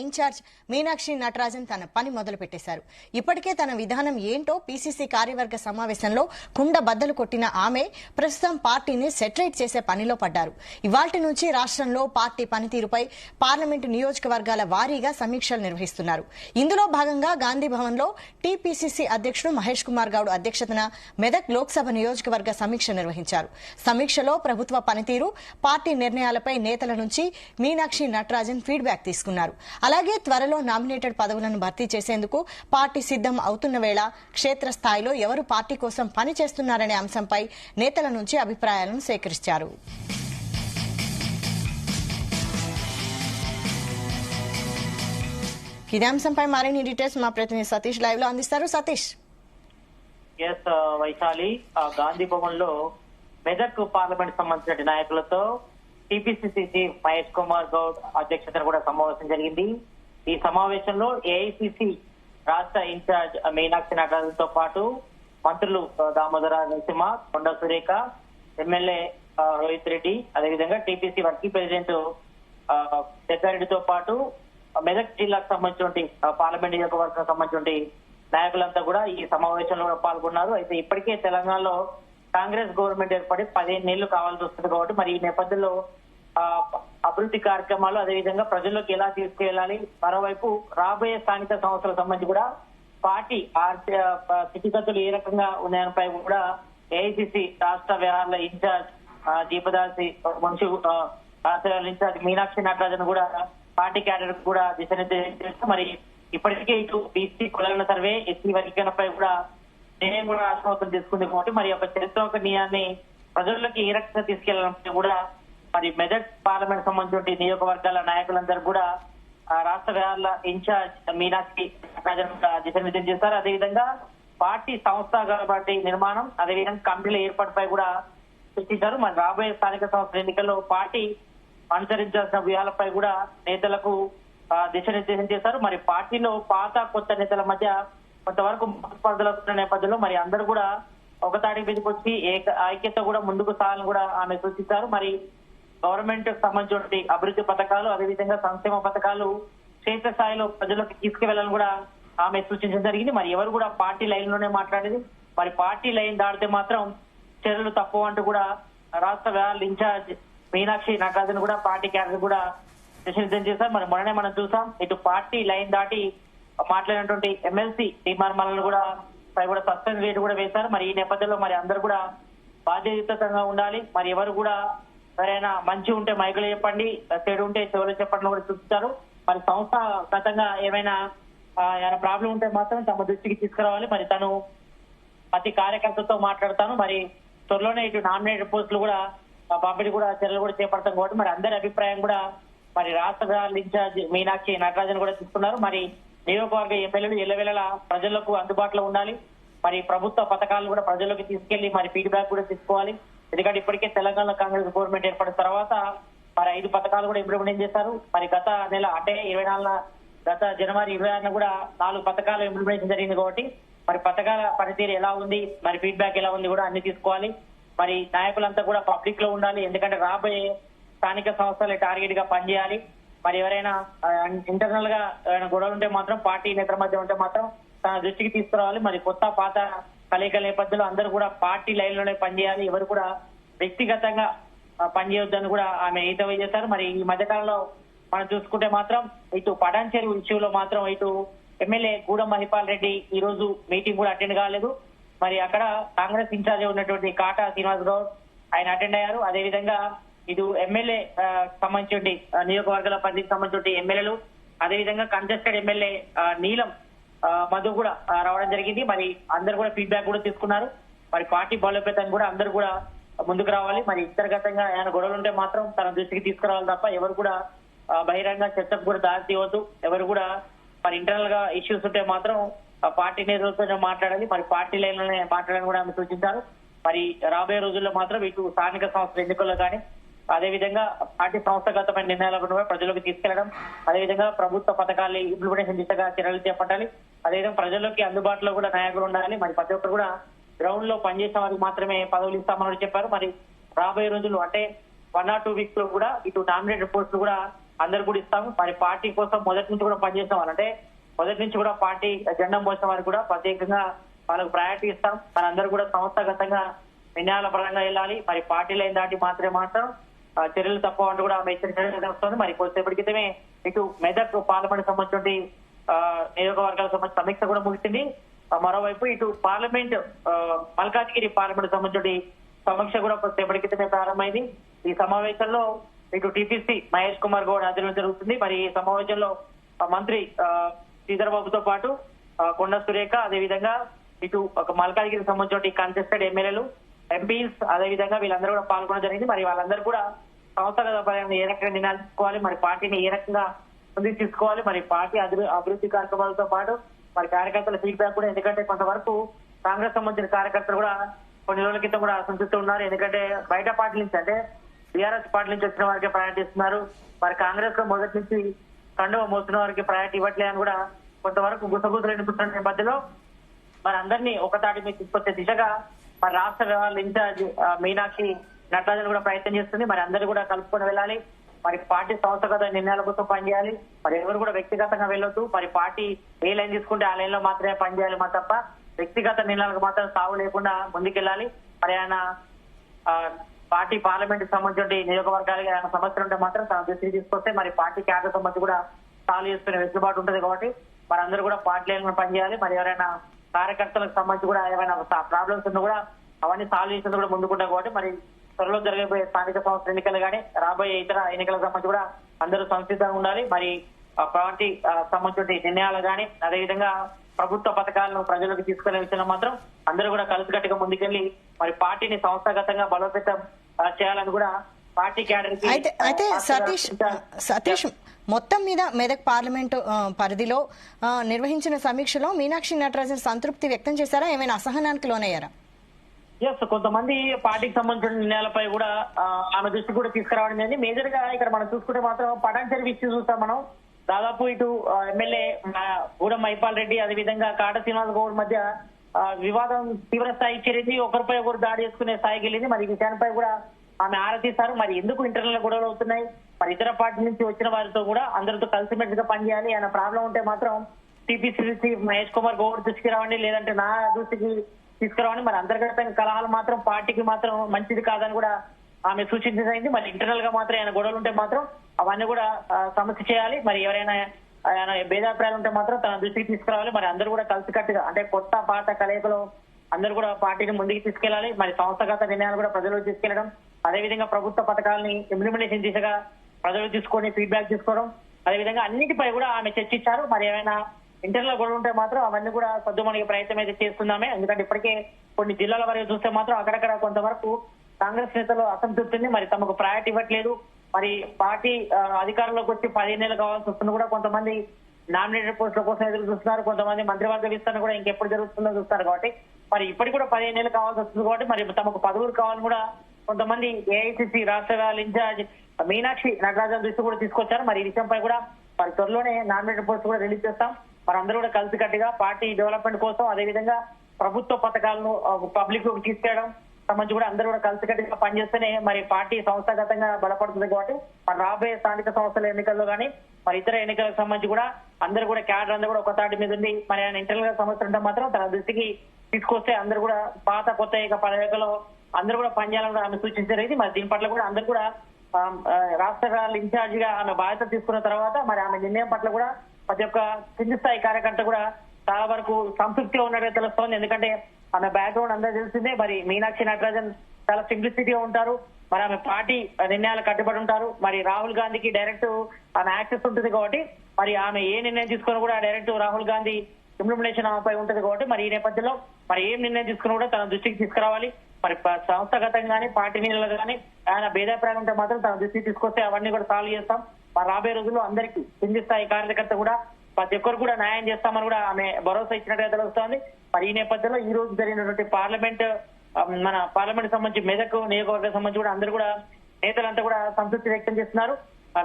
Incharge Meenakshi Natarajan తన పని మొదలు పెట్టేశారు. ఇప్పటికే తన విధానం ఏంటో పీసీసీ కార్యవర్గ సమావేశంలో కుండ బద్దలు కొట్టిన ఆమె ప్రస్తుతం పార్టీని సెటరేట్ చేసే పనిలో పడ్డారు. ఇవాల్టి నుంచి రాష్ట్రంలో పార్టీ పనితీరుపై పార్లమెంటు నియోజకవర్గాల వారీగా సమీక్షలు నిర్వహిస్తున్నారు. ఇందులో భాగంగా గాంధీ భవన్ లో టీపీసీసీ అధ్యక్షుడు మహేష్ కుమార్ గౌడ్ అధ్యక్షతన మెదక్ లోక్సభ నియోజకవర్గ సమీక్ష నిర్వహించారు. సమీక్షలో ప్రభుత్వ పనితీరు, పార్టీ నిర్ణయాలపై నేతల నుంచి మీనాక్షి నటరాజన్ ఫీడ్బ్యాక్ తీసుకున్నారు. అలాగే త్వరలో నామినేటెడ్ పదవులను భర్తీ చేసేందుకు పార్టీ సిద్దం అవుతున్న వేళ క్షేత్రస్థాయిలో ఎవరు పార్టీ కోసం పని చేస్తున్నారనే అంశంపై నేతల నుంచి అభిప్రాయాలను సేకరించారు. ఇదే అంశంపై మరిన్ని డీటెయిల్స్ మా ప్రతినిధి సతీష్ లైవ్ లో అందిస్తారు. సతీష్. వైశాలి, గాంధీ భవన్ లో మెదక్ పార్లమెంట్ సంబంధించిన నాయకులతో టీపీసీసీ చీఫ్ మహేష్ కుమార్ గౌడ్ అధ్యక్షతన కూడా సమావేశం జరిగింది. ఈ సమావేశంలో ఏఐసీసీ రాష్ట్ర ఇన్ఛార్జ్ మీనాక్షి నటరాజన్ తో పాటు మంత్రులు దామోదర నరసింహ, కొండ సురేఖ, ఎమ్మెల్యే రోహిత్ రెడ్డి, అదేవిధంగా టీపీసీ వర్కింగ్ ప్రెసిడెంట్ జగ్గారెడ్డితో పాటు మెదక్ జిల్లాకు సంబంధించిన పార్లమెంట్ నియోజకవర్గం సంబంధించిన నాయకులంతా కూడా ఈ సమావేశంలో పాల్గొన్నారు. అయితే ఇప్పటికే తెలంగాణలో కాంగ్రెస్ గవర్నమెంట్ ఏర్పడి 15 నెలలు కావాల్సి వస్తుంది కాబట్టి మరి ఈ నేపథ్యంలో అభివృద్ధి కార్యక్రమాలు అదేవిధంగా ప్రజల్లోకి ఎలా తీసుకువెళ్ళాలి, మరోవైపు రాబోయే స్థానిక సంస్థలకు సంబంధించి కూడా పార్టీ స్థితిగతులు ఏ రకంగా ఉన్నాయనిపై కూడా ఏఐసీసీ రాష్ట్ర వ్యవహారాల ఇన్ఛార్జ్ దీపదాసి మున్సి రాష్ట్ర ఇన్ఛార్జ్ మీనాక్షి నటరాజన్ కూడా పార్టీ క్యాడర్ కూడా దిశానిర్దేశం చేస్తూ మరి ఇప్పటికే ఇటు బీసీ కులాల సర్వే, ఎస్సీ వర్గీకరణపై కూడా నిర్ణయం కూడా ఆశ్వాసం తీసుకుంది కాబట్టి మరి ఒక చరిత్రాత్మక నిర్ణయాన్ని ప్రజల్లోకి ఏ రకంగా తీసుకెళ్లాలంటే కూడా మరి మెదక్ పార్లమెంట్ సంబంధించిన నియోజకవర్గాల నాయకులందరూ కూడా రాష్ట్ర వ్యవహారాల ఇన్ఛార్జ్ మీనాక్షి దిశానిర్దేశం చేస్తారు. అదేవిధంగా పార్టీ సంస్థ నిర్మాణం, అదేవిధంగా కమిటీల ఏర్పాటుపై కూడా చర్చించారు. మరి రాబోయే స్థానిక సంస్థల ఎన్నికల్లో పార్టీ అనుసరించాల్సిన వ్యూహాలపై కూడా నేతలకు దిశానిర్దేశం చేశారు. మరి పార్టీలో పాత కొత్త నేతల మధ్య కొంతవరకు స్పర్ధలు వస్తున్న నేపథ్యంలో మరి అందరూ కూడా ఒక తాటి మీదకి వచ్చి ఐక్యత కూడా ముందుకు సాగాలని కూడా ఆమె సూచించారు. మరి గవర్నమెంట్ సంబంధించిన అభివృద్ధి పథకాలు, అదేవిధంగా సంక్షేమ పథకాలు క్షేత్ర స్థాయిలో ప్రజలకు తీసుకువెళ్లాలని కూడా ఆమె సూచించడం జరిగింది. మరి ఎవరు కూడా పార్టీ లైన్ లోనే మాట్లాడేది, మరి పార్టీ లైన్ దాటితే మాత్రం చర్యలు తప్పు అంటూ కూడా రాష్ట్ర వ్యవహారాల ఇన్ఛార్జ్ మీనాక్షి నటరాజన్ కూడా పార్టీ క్యాడర్ కూడా దిశానిర్దేశం చేశారు. మరి మొన్ననే మనం చూసాం, ఇటు పార్టీ లైన్ దాటి మాట్లాడినటువంటి ఎమ్మెల్సీ తీర్మానాలను కూడా సస్పెండ్ రేట్ కూడా వేశారు. మరి ఈ నేపథ్యంలో మరి అందరూ కూడా బాధ్యతాయుతంగా ఉండాలి. మరి ఎవరు కూడా ఎవరైనా మంచి ఉంటే మైకులు చెప్పండి, చెడు ఉంటే చెవులు చెప్పండి కూడా చూపిస్తారు. మరి సంస్థాగతంగా ఏమైనా ప్రాబ్లం ఉంటే మాత్రం తమ దృష్టికి తీసుకురావాలి. మరి తను ప్రతి కార్యకర్తతో మాట్లాడతాను. మరి త్వరలోనే ఇటు నామినేటెడ్ పోస్టులు కూడా పంపిణీ కూడా చర్యలు కూడా చేపడతాం కాబట్టి మరి అందరి అభిప్రాయం కూడా మరి రాష్ట్ర వ్యవహారాల ఇన్ఛార్జ్ మీనాక్షి నటరాజన్ కూడా తీసుకున్నారు. మరి నియోజకవర్గ ఎమ్మెల్యేలు ఎల్లవేళలా ప్రజలకు అందుబాటులో ఉండాలి. మరి ప్రభుత్వ పథకాలను కూడా ప్రజల్లోకి తీసుకెళ్లి మరి ఫీడ్బ్యాక్ కూడా తీసుకోవాలి. ఎందుకంటే ఇప్పటికే తెలంగాణ కాంగ్రెస్ గవర్నమెంట్ ఏర్పడిన తర్వాత మరి 5 పథకాలు కూడా ఇంప్లిమెంట్ చేశారు. మరి గత నెల అంటే 24 గత జనవరి 26న కూడా 4 పథకాలు ఇంప్లిమెంటేషన్ జరిగింది కాబట్టి మరి పథకాల పనితీరు ఎలా ఉంది, మరి ఫీడ్బ్యాక్ ఎలా ఉంది కూడా అన్ని తీసుకోవాలి. మరి నాయకులంతా కూడా పబ్లిక్ లో ఉండాలి. ఎందుకంటే రాబోయే స్థానిక సంస్థలే టార్గెట్ గా పనిచేయాలి. మరి ఎవరైనా ఇంటర్నల్ గా గొడవలు ఉంటే మాత్రం పార్టీ నేతల మధ్య ఉంటే మాత్రం తన దృష్టికి తీసుకురావాలి. మరి కొత్త పాత కలయికల నేపథ్యంలో అందరూ కూడా పార్టీ లైన్ లోనే పనిచేయాలి, ఎవరు కూడా వ్యక్తిగతంగా పనిచేయొద్దని కూడా ఆమె హితవు చేశారు. మరి ఈ మధ్యకాలంలో మనం చూసుకుంటే మాత్రం ఇటు పటాన్చేరు ఇష్యూలో మాత్రం ఇటు ఎమ్మెల్యే గూడెం మహిపాల్ రెడ్డి ఈ రోజు మీటింగ్ కూడా అటెండ్ కాలేదు. మరి అక్కడ కాంగ్రెస్ ఇన్ఛార్జ్ ఉన్నటువంటి కాటా శ్రీనివాస్ గౌడ్ ఆయన అటెండ్ అయ్యారు. అదేవిధంగా ఇటు ఎమ్మెల్యే సంబంధించి నియోజకవర్గాల పరిధికి సంబంధించి ఎమ్మెల్యేలు, అదేవిధంగా కంటెస్టెడ్ ఎమ్మెల్యే నీలం మధు కూడా రావడం జరిగింది. మరి అందరు కూడా ఫీడ్బ్యాక్ కూడా తీసుకున్నారు. మరి పార్టీ బలోపేతాన్ని కూడా అందరూ కూడా ముందుకు రావాలి. మరి అంతర్గతంగా ఏమైనా గొడవలు ఉంటే మాత్రం తన దృష్టికి తీసుకురావాలి తప్ప ఎవరు కూడా బహిరంగ చర్చకు కూడా దారి తీయవద్దు. ఎవరు కూడా మరి ఇంటర్నల్ గా ఇష్యూస్ ఉంటే మాత్రం పార్టీ నేతలతో మాట్లాడాలి. మరి పార్టీ లైన్ లోనే మాట్లాడాలని కూడా ఆమె సూచించారు. మరి రాబోయే రోజుల్లో మాత్రం ఇటు స్థానిక సంస్థల ఎన్నికల్లో కానీ అదేవిధంగా పార్టీ సంస్థాగతమైన నిర్ణయాలను కూడా ప్రజలకు తీసుకెళ్లడం, అదేవిధంగా ప్రభుత్వ పథకాలు ఇంప్లిమెంటేషన్ దిశగా చర్యలు చేపట్టాలి. అదేవిధంగా ప్రజల్లోకి అందుబాటులో కూడా నాయకులు ఉండాలి. మరి ప్రతి ఒక్కరు కూడా గ్రౌండ్ లో పనిచేసిన వారికి మాత్రమే పదవులు ఇస్తామని చెప్పారు. మరి రాబోయే రోజుల్లో అంటే 1 or 2 వీక్స్ లో కూడా ఇటు నామినేటెడ్ పోస్టులు కూడా అందరు కూడా ఇస్తాము. మరి పార్టీ కోసం మొదటి నుంచి కూడా పనిచేసిన వాళ్ళు, అంటే మొదటి నుంచి కూడా పార్టీ జెండా మోసిన వారికి కూడా ప్రత్యేకంగా వాళ్ళకు ప్రయారిటీ ఇస్తాం. మన అందరూ కూడా సంస్థాగతంగా నిర్ణయాల పరంగా వెళ్ళాలి. మరి పార్టీ లైన్ దాటి మాత్రం చర్యలు తప్ప అంటూ కూడా ఆమె హెచ్చరించడం వస్తుంది. మరి కొద్దిసేపటి క్రితమే ఇటు మెదక్ పార్లమెంట్ సంబంధించి నియోజకవర్గాలకు సంబంధించిన సమీక్ష కూడా ముగిసింది. మరోవైపు ఇటు పార్లమెంట్ మల్కాజ్గిరి పార్లమెంట్ సంబంధించి సమీక్ష కూడా కొద్దిసేపటి క్రితమే ప్రారంభమైంది. ఈ సమావేశంలో ఇటు టీపీసీ మహేష్ కుమార్ గౌడ్ ఆధ్వర్యంలో జరుగుతుంది. మరి ఈ సమావేశంలో మంత్రి శ్రీధర్ బాబుతో పాటు కొండ సురేఖ, అదేవిధంగా ఇటు ఒక మల్కాజ్గిరికి సంబంధించిన కంటెస్టెడ్ ఎమ్మెల్యేలు, ఎంపీస్, అదేవిధంగా వీళ్ళందరూ కూడా పాల్గొనడం జరిగింది. మరి వాళ్ళందరూ కూడా సంస్థల పరంగా ఏ రకంగా నిర్ణయాలు తీసుకోవాలి, మరి పార్టీని ఏ రకంగా ముందుకు తీసుకోవాలి, మరి పార్టీ అభివృద్ధి కార్యక్రమాలతో పాటు మరి కార్యకర్తల ఫీడ్బ్యాక్ కూడా, ఎందుకంటే కొంతవరకు కాంగ్రెస్ సంబంధించిన కార్యకర్తలు కూడా కొన్ని రోజుల క్రితం కూడా అసంతృప్తి ఉన్నారు. ఎందుకంటే బయట పార్టీ నుంచి, అంటే టీఆర్ఎస్ పార్టీ నుంచి వచ్చిన వారికి ప్రయారిటీ ఇస్తున్నారు, మరి కాంగ్రెస్ లో మొదటి నుంచి కండువ మోస్తున్న వారికి ప్రయారిటీ ఇవ్వట్లే అని కూడా కొంతవరకు గుసగుసలు వినిపిస్తున్న నేపథ్యంలో మరి అందరినీ ఒకతాటి మీద తీసుకొచ్చే దిశగా మరి రాష్ట్ర వ్యవహారాల ఇన్ఛార్జ్ మీనాక్షి నటరాజన్ కూడా ప్రయత్నం చేస్తుంది. మరి అందరూ కూడా కలుపుకొని వెళ్ళాలి, మరి పార్టీ సంస్థాగత నిర్ణయాల కోసం పనిచేయాలి, మరి ఎవరు కూడా వ్యక్తిగతంగా వెళ్ళొద్దు, మరి పార్టీ ఏ లైన్ తీసుకుంటే ఆ లైన్ లో మాత్రమే పనిచేయాలి, మా తప్ప వ్యక్తిగత నిర్ణయాలకు మాత్రం సాగు లేకుండా ముందుకెళ్ళాలి. మరి ఆయన పార్టీ పార్లమెంట్ సంబంధించి నియోజకవర్గాలకి ఆయన సమస్యలు ఉంటే మాత్రం తన దృష్టికి తీసుకొస్తే మరి పార్టీ క్యాడర్ సంబంధించి కూడా సాల్వ్ చేసుకునే వెసులుబాటు ఉంటుంది. కాబట్టి మరి అందరూ కూడా పార్టీ లైన్ పనిచేయాలి. మరి ఎవరైనా కార్యకర్తలకు సంబంధించి కూడా ఏమైనా ప్రాబ్లమ్స్ ఉన్నా కూడా అవన్నీ సాల్వ్ చేసేందుకు కూడా ముందుకుంటాం. కాబట్టి మరి త్వరలో జరగబోయే స్థానిక సంస్థల ఎన్నికలు కానీ రాబోయే ఇతర ఎన్నికలకు సంబంధించి కూడా అందరూ సంసిద్ధంగా ఉండాలి. మరి పార్టీ సంబంధించిన నిర్ణయాలు కానీ, అదేవిధంగా ప్రభుత్వ పథకాలను ప్రజలకు తీసుకునే విషయంలో మాత్రం అందరూ కూడా కలిసికట్టుగా ముందుకెళ్లి మరి పార్టీని సంస్థాగతంగా బలోపేతం చేయాలని కూడా పార్టీ క్యాడర్ కి. అయితే సతీష్ మొత్తం మీద మెదక్ పార్లమెంటు పరిధిలో నిర్వహించిన సమీక్షలో మీనాక్షి నటరాజన్ సంతృప్తి వ్యక్తం చేశారా? ఏమైనా అసహనానికి లోనయ్యారా? ఎస్, కొంతమంది పార్టీకి సంబంధించిన నిర్ణయాలపై కూడా ఆమె దృష్టి కూడా తీసుకురావడం అనేది మేజర్ గా ఇక్కడ మనం చూసుకుంటే మాత్రం పటాన్చెరు ఇష్యూ చూస్తాం మనం. దాదాపు ఇటు ఎమ్మెల్యే గూడెం మైపాల్ రెడ్డి, అదేవిధంగా కాట శ్రీనివాస్ గౌడ్ మధ్య వివాదం తీవ్ర స్థాయి చేరింది, ఒకరిపై ఒకరు దాడి చేసుకునే స్థాయికి వెళ్ళింది. మరి ఈ విషయానిపై కూడా ఆమె ఆరాధిస్తారు. మరి ఎందుకు ఇంటర్నల్ గొడవలు అవుతున్నాయి, మరి ఇతర పార్టీ నుంచి వచ్చిన వారితో కూడా అందరితో కలిసిమెలిసి గా పనిచేయాలి. ఆయన ప్రాబ్లం ఉంటే మాత్రం టీపీసీసీ మహేష్ కుమార్ గౌడ్ దృష్టికి రావండి, లేదంటే నా దృష్టికి తీసుకురావండి. మరి అంతర్గత కలహాలు మాత్రం పార్టీకి మాత్రం మంచిది కాదని కూడా ఆమె సూచించింది. మరి ఇంటర్నల్ గా మాత్రం ఆయన గొడవలు ఉంటే మాత్రం అవన్నీ కూడా సమస్య చేయాలి. మరి ఎవరైనా ఆయన భేదాభిప్రాయాలు ఉంటే మాత్రం తన దృష్టికి తీసుకురావాలి. మరి అందరూ కూడా కలిసికట్టుగా, అంటే కొత్త పాత కలయికలో అందరూ కూడా పార్టీని ముందుకు తీసుకెళ్లాలి. మరి సంస్థాగత నిర్ణయాలు కూడా ప్రజలకు తీసుకెళ్లడం, అదేవిధంగా ప్రభుత్వ పథకాలని ఇంప్లిమెంటేషన్ దిశగా ప్రజలు తీసుకొని ఫీడ్బ్యాక్ తీసుకోవడం, అదేవిధంగా అన్నిటిపై కూడా ఆమె చర్చించారు. మరి ఏమైనా ఇంటర్నల్ గొడవలు ఉంటే మాత్రం అవన్నీ కూడా సర్దుమణిగే ప్రయత్నం అయితే చేస్తున్నామే. ఎందుకంటే ఇప్పటికే కొన్ని జిల్లాల వరకు చూస్తే మాత్రం అక్కడక్కడ కొంతవరకు కాంగ్రెస్ నేతలు అసంతృప్తిని, మరి తమకు ప్రయారిటీ ఇవ్వట్లేదు, మరి పార్టీ అధికారంలోకి వచ్చి 15 నెలలు కావాల్సి వస్తుంది కూడా కొంతమంది నామినేటెడ్ పోస్టుల కోసం ఎదురు చూస్తున్నారు, కొంతమంది మంత్రివర్గ విస్తరణ కూడా ఇంకెప్పుడు జరుగుతుందో చూస్తారు. కాబట్టి మరి ఇప్పటికి కూడా 15 నెలలు కావాల్సి వస్తుంది. కాబట్టి మరి తమకు పదవులు కావాలని కూడా కొంతమంది ఏఐసిసి రాష్ట్ర ఇన్ఛార్జ్ మీనాక్షి నటరాజన్ దృష్టి కూడా తీసుకొచ్చారు. మరి ఈ విషయంపై కూడా మరి త్వరలోనే నామినేటెడ్ పోస్ట్ కూడా రిలీజ్ చేస్తాం. మరి అందరూ కూడా కలిసికట్టుగా పార్టీ డెవలప్మెంట్ కోసం, అదేవిధంగా ప్రభుత్వ పథకాలను పబ్లిక్ లోకి తీసుకెళ్లడం సంబంధించి కూడా అందరూ కూడా కలిసికట్టుగా పనిచేస్తేనే మరి పార్టీ సంస్థాగతంగా బలపడుతుంది. కాబట్టి మరి రాబోయే స్థానిక సంస్థల ఎన్నికల్లో కానీ మరి ఇతర ఎన్నికలకు సంబంధించి కూడా అందరూ కూడా క్యాడర్ అందరూ కూడా ఒక తాటి మీద ఉంది. మరి ఆయన ఇంటర్నల్ గా సమస్య ఉంటే మాత్రం తన దృష్టికి తీసుకొస్తే అందరూ కూడా పాత కొత్త పదవిలో అందరూ కూడా పనిచేయాలని ఆమె సూచించారు. మరి దీని పట్ల కూడా అందరూ కూడా రాష్ట్ర ఇన్ఛార్జ్ గా ఆమె బాధ్యత తీసుకున్న తర్వాత మరి ఆమె నిర్ణయం పట్ల కూడా ప్రతి ఒక్క కింది స్థాయి కార్యకర్త కూడా చాలా వరకు సంతృప్తిగా ఉన్నట్టుగా తెలుస్తోంది. ఎందుకంటే ఆమె బ్యాక్గ్రౌండ్ అందరూ తెలిసిందే. మరి మీనాక్షి నటరాజన్ చాలా సింప్లిసిటీగా ఉంటారు, మరి ఆమె పార్టీ నిర్ణయాలు కట్టుబడి ఉంటారు. మరి రాహుల్ గాంధీకి డైరెక్ట్ ఆమె యాక్సెస్ ఉంటుంది. కాబట్టి మరి ఆమె ఏ నిర్ణయం తీసుకున్నా కూడా డైరెక్ట్ రాహుల్ గాంధీ ఇంప్లిమెంటేషన్ ఆమెపై ఉంటుంది. కాబట్టి మరి ఈ నేపథ్యంలో మరి ఏం నిర్ణయం తీసుకున్నా కూడా తన దృష్టికి తీసుకురావాలి. మరి సంస్థాగతంగా కానీ పార్టీ నిర్ణయాలు కానీ ఆయన భేదాభిప్రాయం ఉంటే మాత్రం తన దృష్టికి తీసుకొస్తే అవన్నీ కూడా సాల్వ్ చేస్తాం. మరి రాబోయే రోజుల్లో అందరికీ కింది స్థాయి కార్యకర్త కూడా ప్రతి ఒక్కరు కూడా న్యాయం చేస్తామని కూడా ఆమె భరోసా ఇచ్చినట్టుగా తెలుస్తోంది. మరి ఈ నేపథ్యంలో ఈ రోజు జరిగినటువంటి మన పార్లమెంట్ సంబంధించి మెదక్ నియోజకవర్గం సంబంధించి కూడా అందరూ కూడా నేతలంతా కూడా సంతృప్తి వ్యక్తం చేస్తున్నారు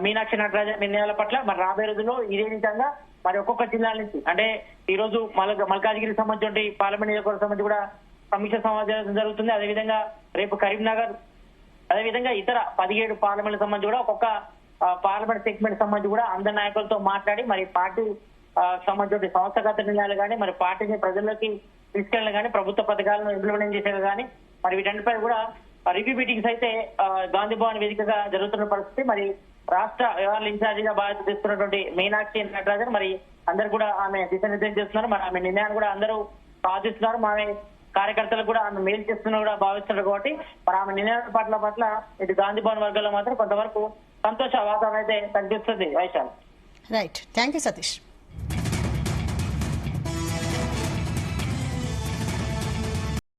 మీనాక్షి నటరాజన్ నిర్ణయాల పట్ల. మరి రాబోయే రోజుల్లో ఇదే విధంగా మరి ఒక్కొక్క జిల్లాల నుంచి, అంటే ఈ రోజు మల్కాజ్గిరికి సంబంధించి పార్లమెంట్ నియోజకవర్గం సంబంధించి కూడా సమీక్ష సమావేశం జరుగుతుంది. అదేవిధంగా రేపు కరీంనగర్, అదేవిధంగా ఇతర 17 పార్లమెంట్ సంబంధించి కూడా ఒక్కొక్క పార్లమెంట్ సెగ్మెంట్ సంబంధించి కూడా అందరి నాయకులతో మాట్లాడి మరి పార్టీ సంబంధించిన సంస్థాగత నిర్ణయాలు కానీ మరి పార్టీని ప్రజల్లోకి తీసుకెళ్ళడం కానీ ప్రభుత్వ పథకాలను ఇంప్లిమెంట్ చేసేది కానీ మరి వీటన్నిపై కూడా రివ్యూ మీటింగ్స్ అయితే గాంధీ భవన్ వేదికగా జరుగుతున్న పరిస్థితి. మరి రాష్ట్ర వ్యవహారాల ఇన్ఛార్జిగా బాధ్యత తీసుకున్నటువంటి మీనాక్షి నటరాజన్ మరి అందరు కూడా ఆమె దిశానిర్దేశం చేస్తున్నారు. మరి ఆమె నిర్ణయాన్ని కూడా అందరూ సాధిస్తున్నారు. ఆమె కార్యకర్తలకు కూడా ఆమె మేలు చేస్తున్నారు కూడా భావిస్తున్నారు కాబట్టి మరి ఆమె నిర్ణయాల పట్ల ఇటు గాంధీ భవన్ వర్గాల్లో మాత్రం కొంతవరకు సంతోష వాతావరణం అయితే కనిపిస్తుంది. Vaishal. Right, thank you Satish.